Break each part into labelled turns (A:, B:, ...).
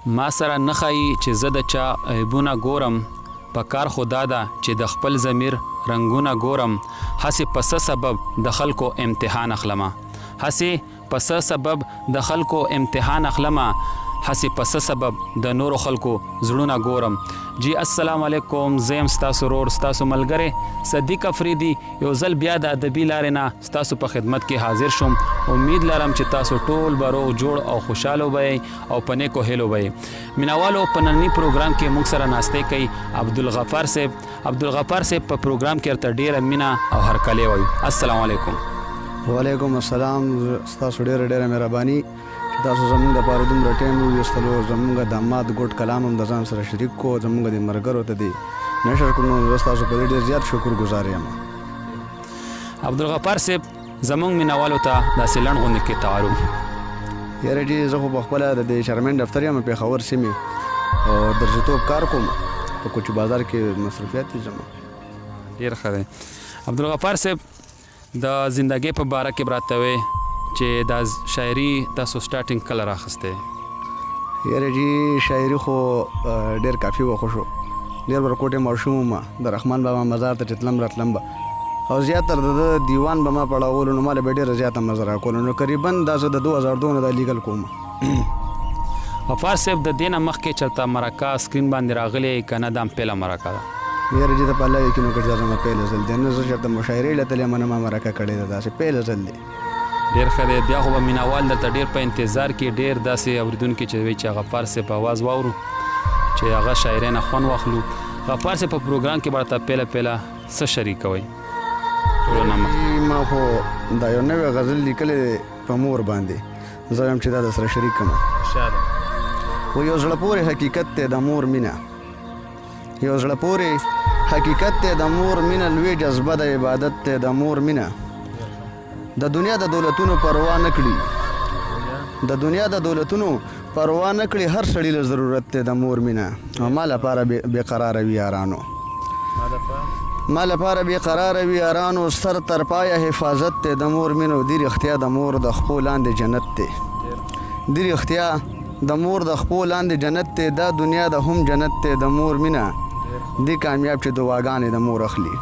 A: ما سره نه ښایي چې زه د چا عیبونه ګورم په کار خو دا ده چې د خپل ضمیر رنګونه ګورم هسې په څه سبب د خلکو امتحان اخلمه هسې په څه سبب د خلکو امتحان اخلمه هسې په څه سبب د نورو خلکو زړونه ګورم. جی السلام علیکم، زه یم ستاسو ورور ستاسو ملګری صدیق افریدي یو ځل بیا د ادبي لارې نه ستاسو په خدمت کې حاضر شوم. امید لرم چې تاسو ټول به روغ جوړ او خوشحاله وئ او په نیکو هیلو وئ. مینوالو په ننني پروګرام کې موږ سره ناستې کوي عبدالغفار صاحب په پروګرام کې ورته ډېره مینه او هرکلی وایو. السلام علیکم.
B: وعلیکم السلام. ستاسو ډېره مهرباني چې تاسو زموږ دپاره دومره ټایم وویستلو. زموږ د مات ګوټ کلام هم د ځان سره شریک کو، زموږ د ملګرو ته دې نشر کړو. نو زه ستاسو په دې ډېر زیات شکرګزار یم.
A: عبدالغفار صاحب زموږ مینوالو ته داسې لنډ غوندې کې تعارف.
B: یاره جي زه خو پخپله د دې شرمین دفتر یم پېښور سیمې او درزیتوب کار کوم په کوچو بازار کې مصروفیات دي زما.
A: ډېر ښه دی. عبدالغفار صاحب د زندګۍ په باره کې به راته وایې چې دا شاعري تاسو سټارټینګ کله راخستی؟
B: یاره جي شاعري خو ډېر کافي وخت شو. ډېر ورکوټې ماشوم وم د رحمان بابا مزار ته چې تلم راتلم به او زیاتره د دیوان به ما پړاولو نو ماله به ډېره زیاته مزه راکولو. نو قریبا دا زه د 2002 نه دا لیکل کوم.
A: غفار صاحب د دې نه مخکې چېرته مرکه سکرین باندې راغلی که نه دا پیله مرکه ده؟
B: یاره جي ته په الله یقین وکړه چې دا زما پیله ځل دی. نه زه چېرته مشاعرې له تللی یم نه ما مرکه کړې ده، داسې پیله ځل دی.
A: ډېر ښه دی. بیا خو به مینوال درته ډېر په انتظار کې ډېر داسې اورېدونکي چې وایي چې غفار صاحب په اواز واورو چې هغه شاعرۍ نه خوند واخلو. غفار صاحب په پروګرام کې به راته پیله څه شریکوئ؟
B: ما خو دا یو نوی غزل لیکلی په مور باندې، زه وایم چې دا در سره شریک کړم. و یو زړه پورې حقیقت دی د مور مینه، یو زړه پورې حقیقت دی د مور مینه، لوی جذبه د عبادت دی د مور مینه. د دنیا د دولتونو پروا نه کړي، د دنیا د دولتونو پروا نه کړي، هر سړي له ضرورت دی د مور مینه. او ما لپاره بې قراره وي یارانو، ما لپاره بې قراره وي یارانو، سر تر پایه حفاظت دی د مور مینه. دی رښتیا د مور د خپو لاندې جنت دی، دی رښتیا د مور د خپو لاندې جنت دی. دا دنیا د هم جنت دی د مور مینه. دی کامیاب چې دعاګانې د مور اخلي،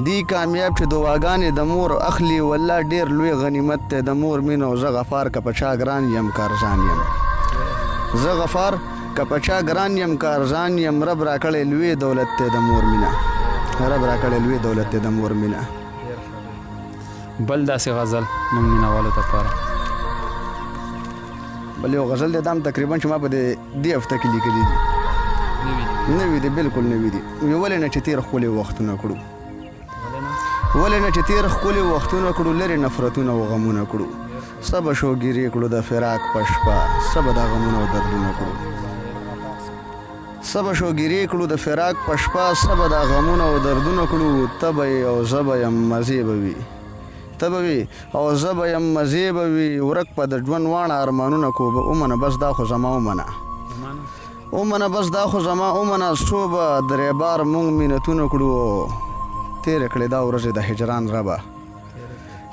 B: دی کامیاب چې دعاګانې د مور اخلي. والله ډېر لوی غنیمت دی د مور مینه. او زه غفار که په چا ګران یم کارزان یم، زه غفار که په چا ګران یم کارزان یم. رب راکړی لوی دولت دی د مور مینه، رب راکړی لوی دولت دی د مور مینه.
A: بل داسې غزل موږ مینوالو دپاره؟
B: بل یو غزل دی، دا هم تقریبا چې ما په دې هفته کې لیکلي دي. نوي دي، بالکل نوي دي. ولې نه چې تېر ښکلي وختونه کړو، ولې نه چې تېر ښکلي وختونه کړو، لرې نفرتونه او غمونه کړو. څه به شوګیرې کړو د فراق په شپه، څه به دا غمونه او دردونه کړو. څه به شوګیرې کړو د فراق په شپه، څه به دا غمونه او دردونه کړو. ته به یې او زه به یم مزې به وي، ته به وي او زه به یم مزې به وي. ورک په د ژوند واړه ارمانونه کو به ومنه، بس دا خو زما ومنه، ومنه بس دا خو زما ومنه. څو به درې بار مونږ مینتونه کړو، تېرې کړې دا ورځې د هجران ربه،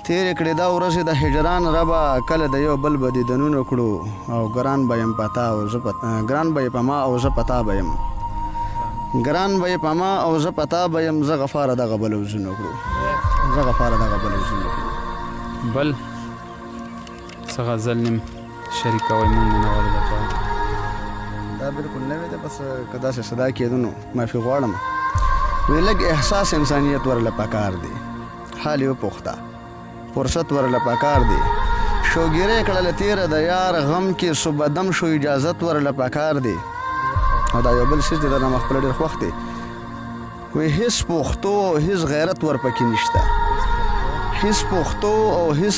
B: تېرې کړې دا ورځې د هجران ربه. کله د یو بل به دیدنونه کړو او ګران به یم پتا او زه ګران به یې په ما او زه پتا به یم، ګران به یې په ما او زه پتا به یم. زه غفاره دغه بلوزونه کړو، زه غفاره دغه بلوزونه کړو.
A: بل څه غزل نیم شریکوئ موږ مینوالو دپاره؟
B: دا بالکل نوی دی، بس که داسې صدا کېدو نو معافي غواړم. وی لږ احساس انسانیت ورله پکار دی، حال یې وپوښته فرصت ورله پکار دی. شوګیرې کړله تېره د یار غم کې، صبح دم شو اجازت ورله پکار دی. او دا یو بل څیز دی، دا زما خپله ډېر خوښ دی. وی هېڅ پښتو او هېڅ غیرت ورپکې نشته، هېڅ پښتو او هېڅ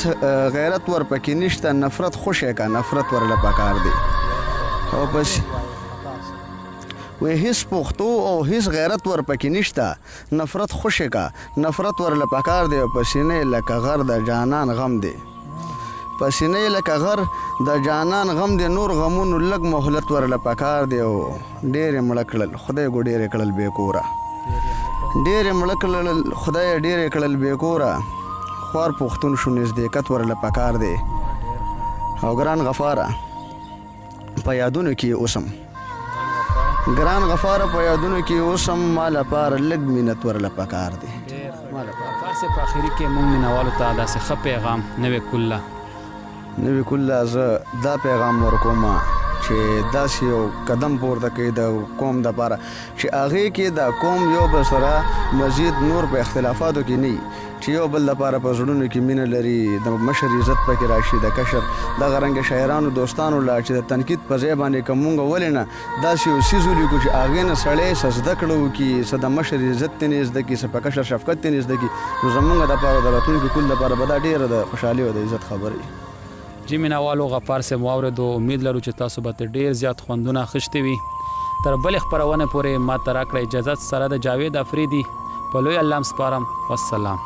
B: غیرت ورپکې نشته. نفرت خوشی که نفرت ورله پکار دی. او پس وی هېڅ پښتو او هېڅ غیرت ورپکې نشته، نفرت خوشی که نفرت ورله پکار دی. او په سینې لکه غر د جانان غم دی، په سینې لکه غر د جانان غم دی. نور غمونو لږ مهلت ورله پکار دی. او ډېرې مړه کړل خدای ګو ډېرې کړل بې کوره، ډېرې مړه کړل خدای ډېرې کړل بې کوره. خوار پښتون شو نزدېکت ورله پکار دی. او ګران غفاره په یادونو کې اوسم ګران غفاره په یادونو کې اوسم ما لپاره لږ مینت ورله پکار دی
A: غفار صاحب په اخري کې موږ مینوالو ته داسې ښه پیغام نوې کله
B: نوې کله زه دا پیغام ورکوم چې داسې یو قدم پورته کوي د قوم دپاره چې هغې کې د قوم یو بل سره مزید نور په اختلافاتو کې نه وي چې یو بل دپاره په زړونو کې مینه لري د مشر عزت پکې راشي د کشر دغه رنګه شاعرانو دوستانو لا چې د تنقید په ځای باندې که مونږ ولې نه داسې یو څیز ولیکو چې هغې نه سړی څه زده کړه وکړي څه د مشر عزت ته نه زده کړي څه په کشر شفقت ته نه زده کړي نو زمونږ دپاره د راتلونکي کل دپاره به دا ډېره د خوشحالۍ او د عزت خبره وي
A: جی مینوالو غفار صاحب واورېدو امید لرو چې تاسو به ترې ډېر زیات خوندونه اخیستې وي تر بلې خپرونې پورې ما ته راکړه اجازت سره د جاوید افریدي په لوی الله م سپارم والسلام